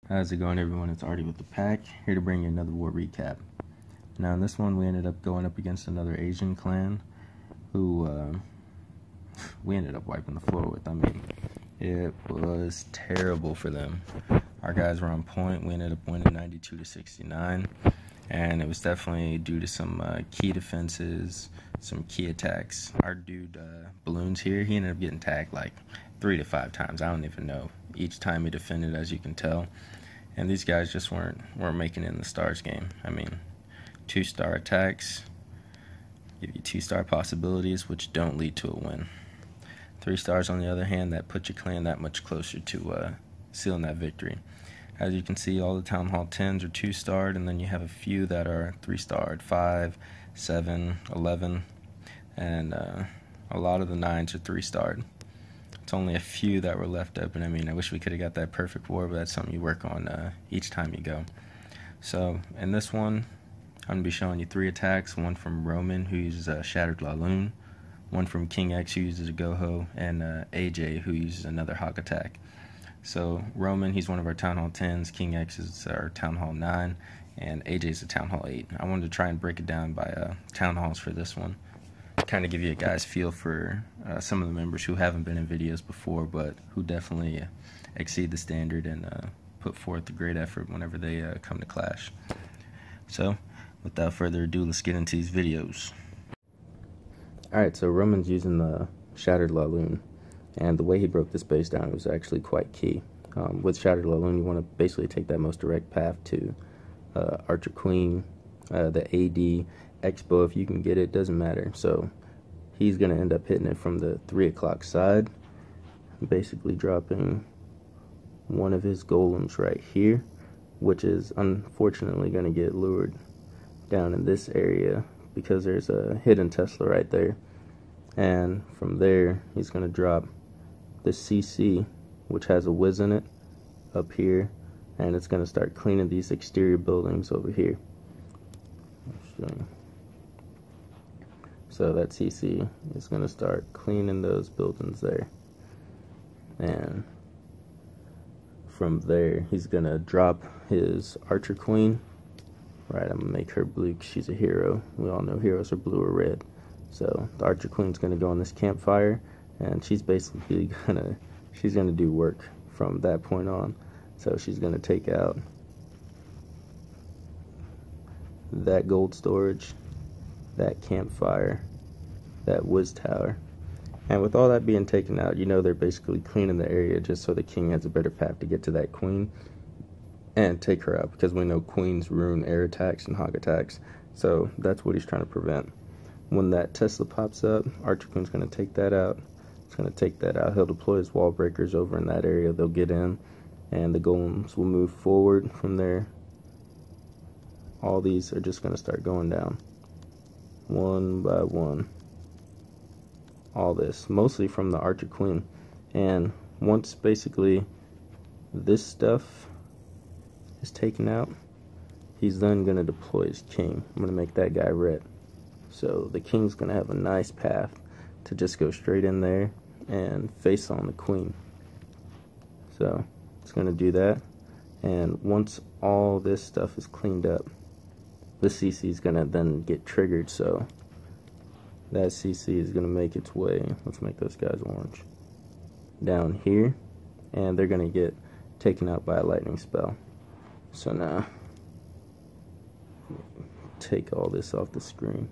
How's it going, everyone? It's Artie with the pack, here to bring you another war recap. Now in this one we ended up going up against another Asian clan who we ended up wiping the floor with. I mean, it was terrible for them. Our guys were on point. We ended up winning 92-69, and it was definitely due to some key defenses, some key attacks. Our dude Balloons here, he ended up getting tagged like 3 to 5 times. I don't even know. Each time he defended, as you can tell. And these guys just weren't making it in the stars game. I mean, 2-star attacks give you 2-star possibilities, which don't lead to a win. 3 stars, on the other hand, that put your clan that much closer to sealing that victory. As you can see, all the Town Hall 10s are 2-starred, and then you have a few that are 3-starred, 5, 7, 11, and a lot of the 9s are 3-starred. It's only a few that were left open. I mean, I wish we could have got that perfect war, but that's something you work on each time you go. So in this one, I'm going to be showing you 3 attacks. One from Roman, who uses a Shattered Laloon. One from King X, who uses a Goho. And AJ, who uses another Hawk attack. So Roman, he's one of our Town Hall 10s. King X is our Town Hall 9. And AJ is a Town Hall 8. I wanted to try and break it down by Town Halls for this one. Kind of give you a guys feel for some of the members who haven't been in videos before, but who definitely exceed the standard and put forth a great effort whenever they come to Clash. So without further ado, let's get into these videos. Alright, so Roman's using the Shattered Laloon, and the way he broke this base down was actually quite key. With Shattered Laloon, you want to basically take that most direct path to Archer Queen, the AD, Expo, if you can get it, doesn't matter. So he's going to end up hitting it from the 3 o'clock side, basically dropping one of his golems right here, which is unfortunately going to get lured down in this area because there's a hidden Tesla right there. And from there, he's going to drop the CC, which has a Wiz in it, up here, and it's going to start cleaning these exterior buildings over here. I'll show you. So that CC is going to start cleaning those buildings there. And from there, he's going to drop his Archer Queen. Right, I'm going to make her blue because she's a hero. We all know heroes are blue or red. So the Archer Queen's going to go on this campfire, and she's basically going to do work from that point on. So she's going to take out that gold storage, that campfire, that Wiz tower, and with all that being taken out, you know they're basically cleaning the area just so the king has a better path to get to that queen and take her out, because we know queens ruin air attacks and hog attacks, so that's what he's trying to prevent. When that Tesla pops up, Archer Queen's going to take that out. It's going to take that out. He'll deploy his wall breakers over in that area. They'll get in, and the golems will move forward from there. All these are just going to start going down one by one. All this, mostly from the Archer Queen. And once basically this stuff is taken out, he's then going to deploy his king. I'm going to make that guy red. So the king's going to have a nice path to just go straight in there and face on the queen. So it's going to do that. And once all this stuff is cleaned up, the CC is going to then get triggered. So that CC is going to make its way, let's make those guys orange, down here, and they're going to get taken out by a lightning spell. So now, take all this off the screen.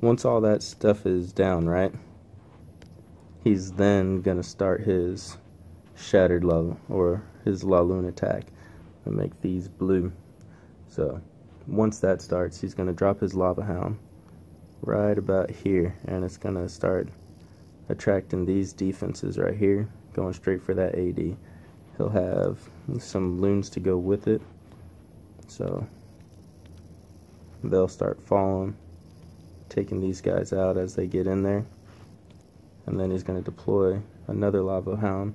Once all that stuff is down, right, he's then going to start his Shattered Laloon, or his Laloon attack, and make these blue. So once that starts, he's going to drop his Lava Hound right about here, and it's going to start attracting these defenses right here, going straight for that AD. He'll have some loons to go with it, so they'll start falling, taking these guys out as they get in there. And then he's going to deploy another Lava Hound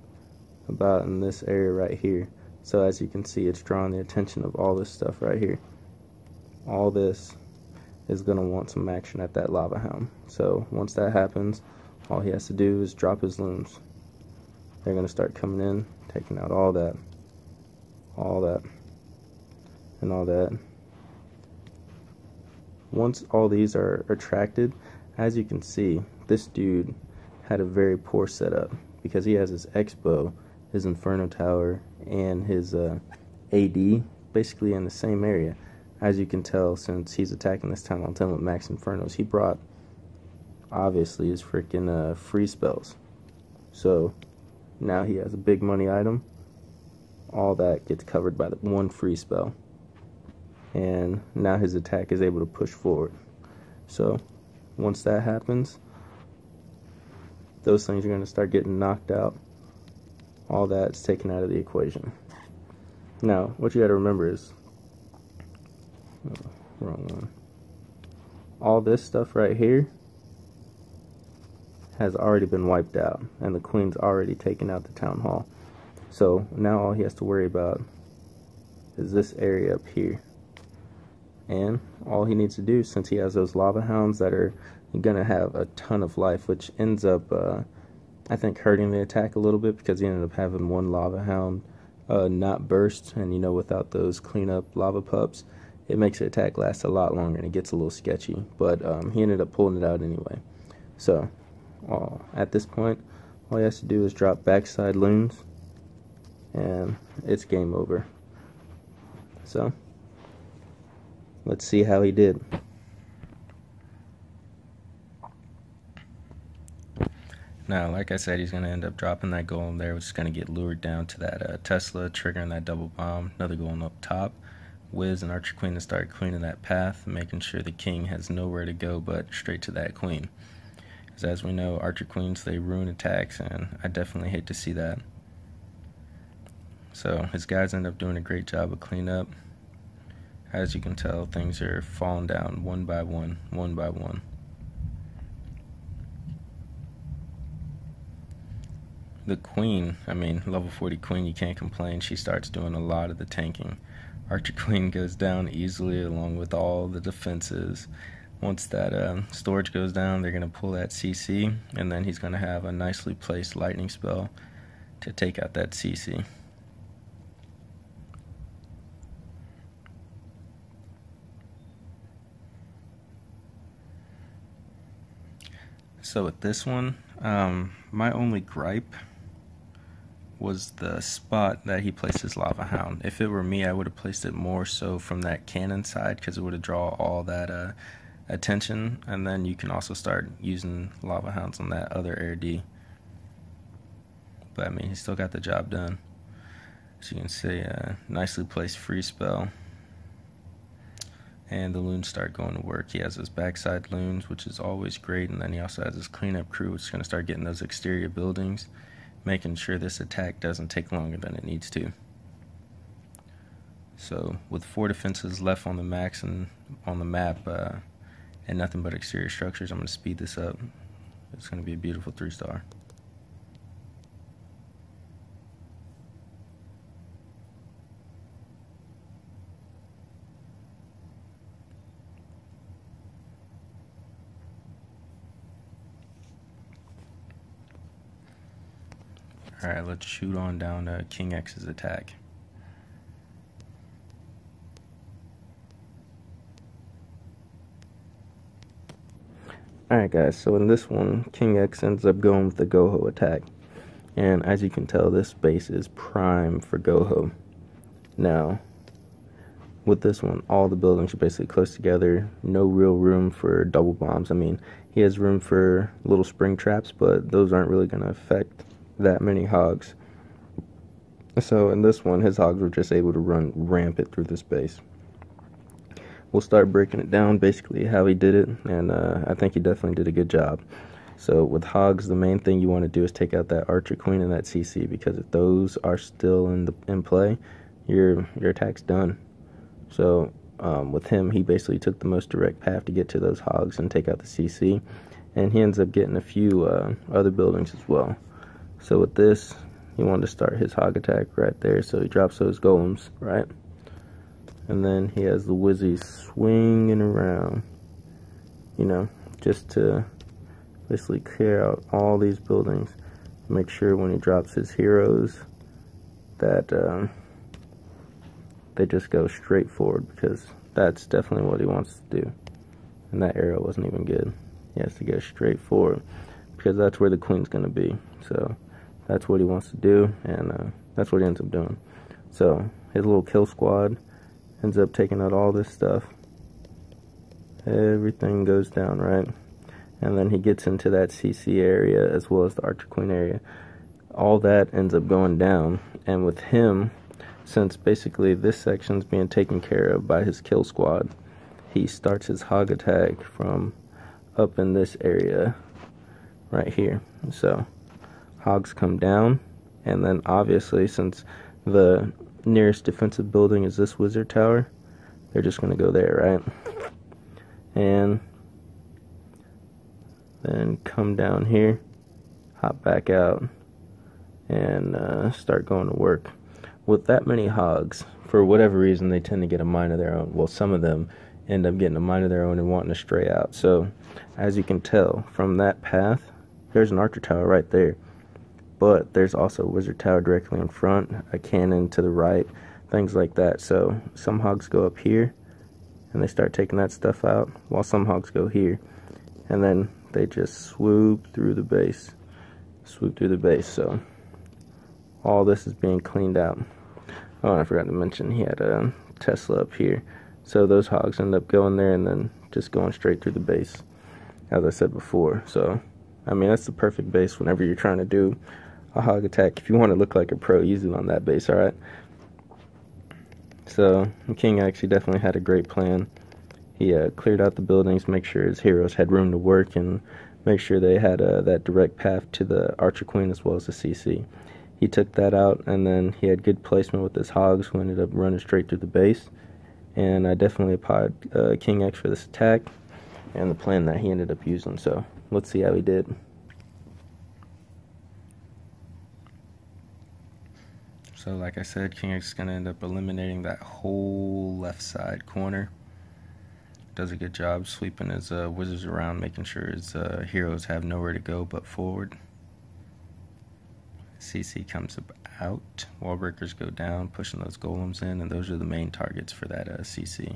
about in this area right here. So as you can see, it's drawing the attention of all this stuff right here. All this is going to want some action at that Lava Hound. So once that happens, all he has to do is drop his loons. They're going to start coming in, taking out all that, and all that. Once all these are attracted, as you can see, this dude had a very poor setup because he has his X-Bow, his Inferno Tower, and his AD basically in the same area. As you can tell, since he's attacking this Town Hall 10 with Max Infernos, he brought, obviously, his freaking free spells. So, now he has a big money item. All that gets covered by the one free spell. And now his attack is able to push forward. So, once that happens, those things are going to start getting knocked out. All that's taken out of the equation. Now, what you got to remember is, wrong one. All this stuff right here has already been wiped out, and the queen's already taken out the town hall. So now all he has to worry about is this area up here. And all he needs to do, since he has those lava hounds that are gonna have a ton of life, which ends up I think hurting the attack a little bit, because he ended up having one lava hound not burst, and you know, without those cleanup lava pups, it makes the attack last a lot longer and it gets a little sketchy. But he ended up pulling it out anyway. So at this point, all he has to do is drop backside loons and it's game over. So let's see how he did. Now, like I said, he's going to end up dropping that golem there, which is going to get lured down to that Tesla, triggering that double bomb, another golem up top. Wiz and Archer Queen to start cleaning that path, making sure the king has nowhere to go but straight to that queen. Because as we know, Archer Queens, they ruin attacks, and I definitely hate to see that. So his guys end up doing a great job of cleanup. As you can tell, things are falling down one by one, one by one. The queen, I mean, level 40 queen, you can't complain. She starts doing a lot of the tanking. Archer Queen goes down easily along with all the defenses. Once that storage goes down, they're going to pull that CC, and then he's going to have a nicely placed lightning spell to take out that CC. So with this one, my only gripe was the spot that he placed his lava hound. If it were me, I would have placed it more so from that cannon side, because it would have drawn all that attention, and then you can also start using lava hounds on that other air D. But I mean, he still got the job done. So you can see nicely placed free spell, and the loons start going to work. He has his backside loons, which is always great, and then he also has his cleanup crew, which is going to start getting those exterior buildings, making sure this attack doesn't take longer than it needs to. So with 4 defenses left on the max and on the map, and nothing but exterior structures, I'm going to speed this up. It's going to be a beautiful 3-star. Alright, let's shoot on down to King X's attack. Alright guys, so in this one, King X ends up going with the Goho attack. And as you can tell, this base is prime for Goho. Now, with this one, all the buildings are basically close together. No real room for double bombs. I mean, he has room for little spring traps, but those aren't really going to affect that many hogs. So in this one, his hogs were just able to run rampant through this base. We'll start breaking it down, basically how he did it, and I think he definitely did a good job. So with hogs, the main thing you want to do is take out that Archer Queen and that CC, because if those are still in play, your attack's done. So with him, he basically took the most direct path to get to those hogs and take out the CC, and he ends up getting a few other buildings as well. So with this, he wanted to start his hog attack right there, so he drops those golems, right? And then he has the Wizzies swinging around, you know, just to basically clear out all these buildings. Make sure when he drops his heroes, that they just go straight forward, because that's definitely what he wants to do. And that arrow wasn't even good. He has to go straight forward, because that's where the queen's going to be. So that's what he wants to do, and that's what he ends up doing. So his little kill squad ends up taking out all this stuff. Everything goes down, right? And then he gets into that CC area as well as the Archer Queen area. All that ends up going down, and with him, since basically this section's being taken care of by his kill squad, he starts his hog attack from up in this area right here. So hogs come down, and then obviously since the nearest defensive building is this wizard tower, they're just going to go there, right? And then come down here, hop back out, and start going to work. With that many hogs, for whatever reason, they tend to get a mind of their own. Well, some of them end up getting a mind of their own and wanting to stray out. So, as you can tell from that path, there's an archer tower right there. But there's also a wizard tower directly in front, a cannon to the right, things like that. So, some hogs go up here, and they start taking that stuff out, while some hogs go here. And then they just swoop through the base. So, all this is being cleaned out. Oh, and I forgot to mention he had a Tesla up here. So those hogs end up going there and then just going straight through the base, as I said before. So, I mean, that's the perfect base whenever you're trying to do a hog attack. If you want to look like a pro, use it on that base, alright? So, King actually definitely had a great plan. He cleared out the buildings, make sure his heroes had room to work, and make sure they had that direct path to the Archer Queen as well as the CC. He took that out, and then he had good placement with his hogs, who ended up running straight through the base. And I definitely applaud King X for this attack and the plan that he ended up using. So let's see how he did. So like I said, King X is going to end up eliminating that whole left side corner. Does a good job sweeping his wizards around, making sure his heroes have nowhere to go but forward. CC comes out, wall breakers go down, pushing those golems in, and those are the main targets for that CC.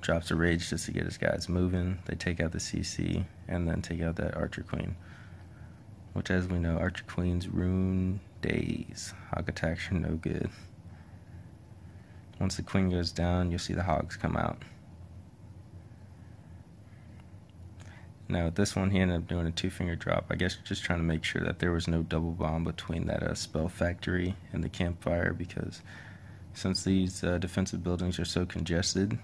Drops a rage just to get his guys moving. They take out the CC and then take out that Archer Queen, which, as we know, Archer Queens ruin days. Hog attacks are no good. Once the queen goes down, you'll see the hogs come out. Now with this one, he ended up doing a 2-finger drop, I guess just trying to make sure that there was no double bomb between that spell factory and the campfire, because since these defensive buildings are so congested,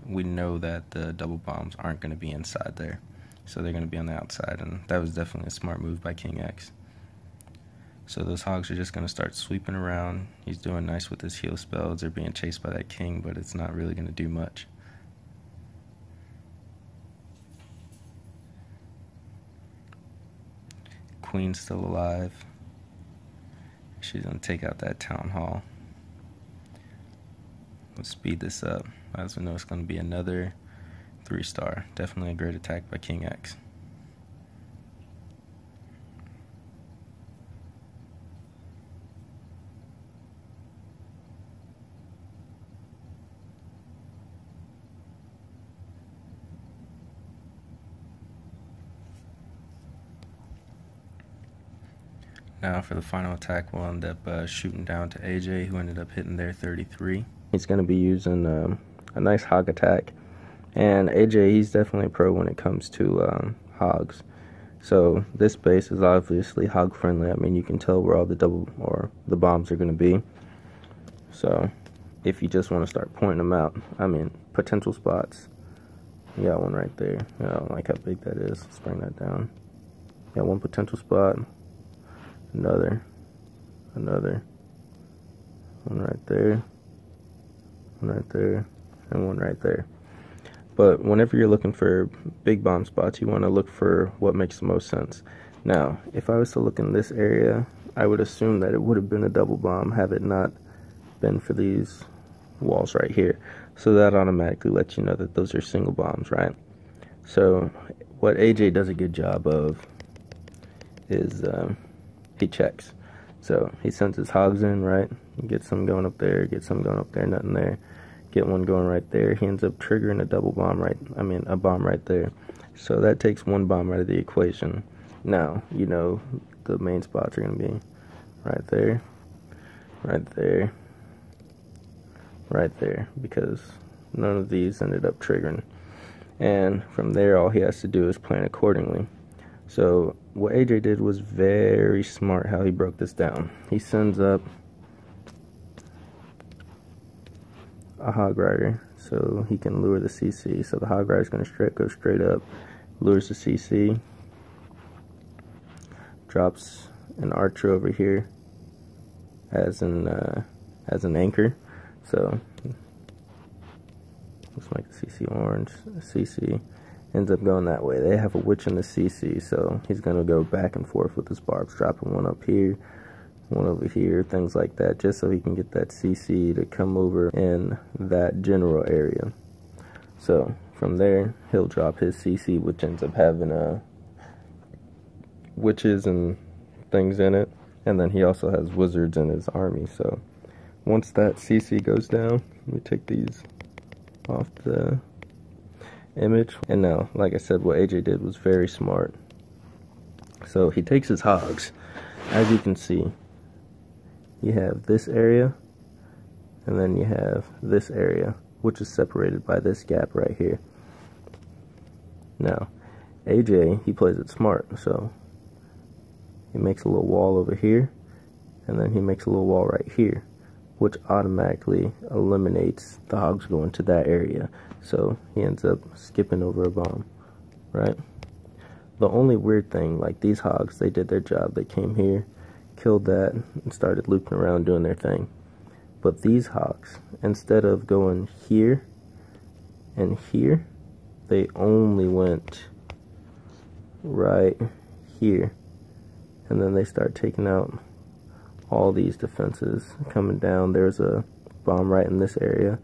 we know that the double bombs aren't going to be inside there, so they're going to be on the outside, and that was definitely a smart move by King X. So those hogs are just going to start sweeping around. He's doing nice with his heal spells. They're being chased by that king, but it's not really going to do much. Queen's still alive. She's going to take out that town hall. Let's speed this up. As we know, it's going to be another 3-star. Definitely a great attack by King X. Now for the final attack, we'll end up shooting down to AJ, who ended up hitting their 33. He's going to be using a nice hog attack. And AJ, he's definitely a pro when it comes to hogs. So this base is obviously hog friendly. I mean, you can tell where all the the bombs are going to be. So if you just want to start pointing them out, I mean, potential spots. You got one right there. I don't like how big that is. Let's bring that down. Got one potential spot. Another, one right there, and one right there. But whenever you're looking for big bomb spots, you want to look for what makes the most sense. Now, if I was to look in this area, I would assume that it would have been a double bomb, have it not been for these walls right here. So that automatically lets you know that those are single bombs, right? So what AJ does a good job of is he checks. So he sends his hogs in, right? Get some going up there, get some going up there, nothing there. Get one going right there. He ends up triggering a double bomb a bomb right there. So that takes one bomb out of the equation. Now, you know, the main spots are going to be right there, right there, right there, because none of these ended up triggering. And from there, all he has to do is plan accordingly. So what AJ did was very smart how he broke this down. He sends up a hog rider so he can lure the CC. So the hog rider is going to go straight up, lures the CC, drops an archer over here as an anchor. So looks like the CC orange. CC ends up going that way. They have a witch in the CC, so he's going to go back and forth with his barbs, dropping one up here, one over here, things like that, just so he can get that CC to come over in that general area. So from there, he'll drop his CC, which ends up having witches and things in it, and then he also has wizards in his army. So once that CC goes down, let me take these off the image. And now, like I said, what AJ did was very smart. So he takes his hogs. As you can see, you have this area, and then you have this area, which is separated by this gap right here. Now, AJ, he plays it smart, so he makes a little wall over here, and then he makes a little wall right here, which automatically eliminates the hogs going to that area. So he ends up skipping over a bomb, right? The only weird thing, like these hogs, they did their job. They came here, killed that, and started looping around doing their thing. But these hogs, instead of going here and here, they only went right here. And then they start taking out all these defenses coming down. There's a bomb right in this area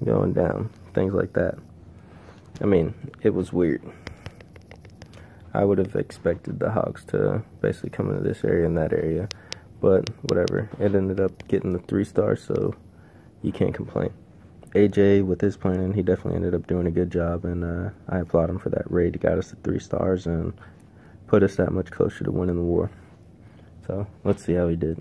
going down, things like that. I mean, it was weird. I would have expected the hogs to basically come into this area and that area, but whatever. It ended up getting the 3 stars, so you can't complain. AJ, with his planning, he definitely ended up doing a good job, and I applaud him for that raid. He got us to 3 stars and put us that much closer to winning the war. So let's see how he did.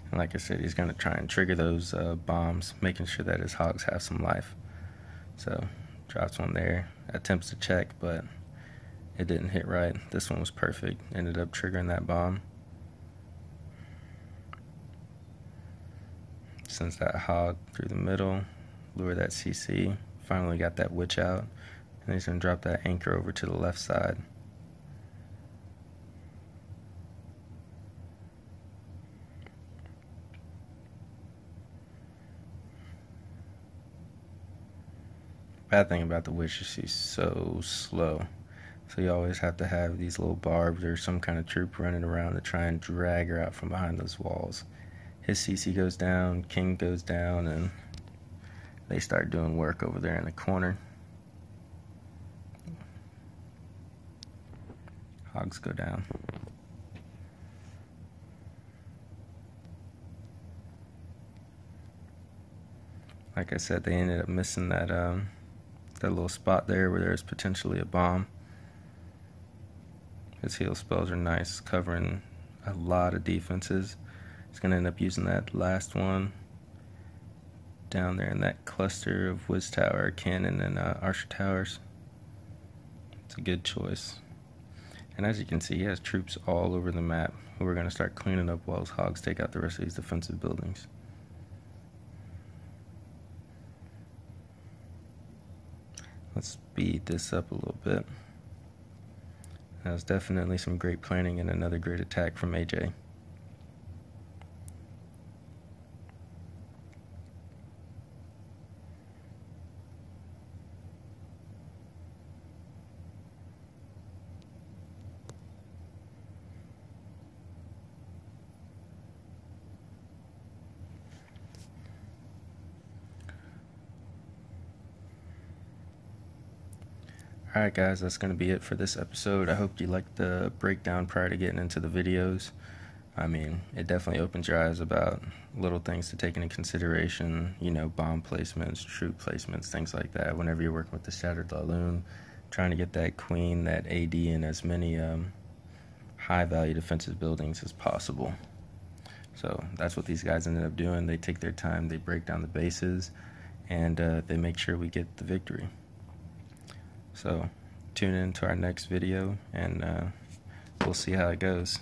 And like I said, he's going to try and trigger those bombs, making sure that his hogs have some life. So drops one there, attempts to check, but it didn't hit right. This one was perfect, ended up triggering that bomb. Sends that hog through the middle, lure that CC, finally got that witch out, and he's going to drop that anchor over to the left side. Bad thing about the witch is she's so slow, so you always have to have these little barbs or some kind of troop running around to try and drag her out from behind those walls. His CC goes down, King goes down, and they start doing work over there in the corner. Hogs go down. Like I said, they ended up missing that that little spot there where there's potentially a bomb. His heal spells are nice, covering a lot of defenses. He's going to end up using that last one down there in that cluster of Wiz Tower, Cannon, and Archer Towers. It's a good choice. And as you can see, he has troops all over the map who we're going to start cleaning up while his hogs take out the rest of these defensive buildings. Let's speed this up a little bit. That was definitely some great planning and another great attack from AJ. Alright guys, that's going to be it for this episode. I hope you liked the breakdown prior to getting into the videos. I mean, it definitely opens your eyes about little things to take into consideration, you know, bomb placements, troop placements, things like that. Whenever you're working with the Shattered Laloon, trying to get that queen, that AD in as many high-value defensive buildings as possible. So that's what these guys ended up doing. They take their time, they break down the bases, and they make sure we get the victory. So tune in to our next video, and we'll see how it goes.